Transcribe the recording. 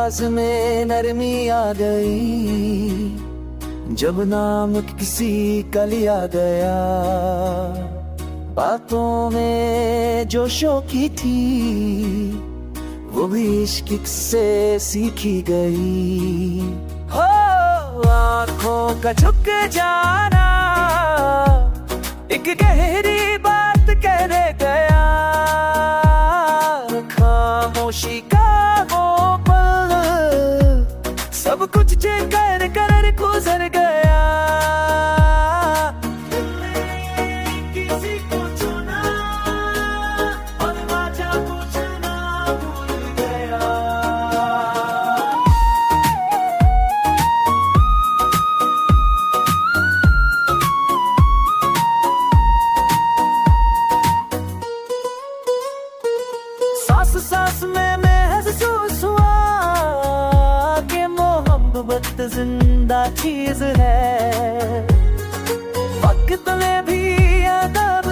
आवाज में नरमी आ गई, जब नाम किसी का लिया गया। बातों में जो शौकी थी, वो भी इश्क से सीखी गई। हो आँखों का झुक जाना, एक गहरी बात कहने गया। खामोशी का वो पल, सब कुछ चेक कर गुजर गया। किसी को चुना और वजह पूछना भूल गया। सांस सांस में महसूस हुआ कि मोहब्बत जिंदा चीज है। वक्त में भी अदब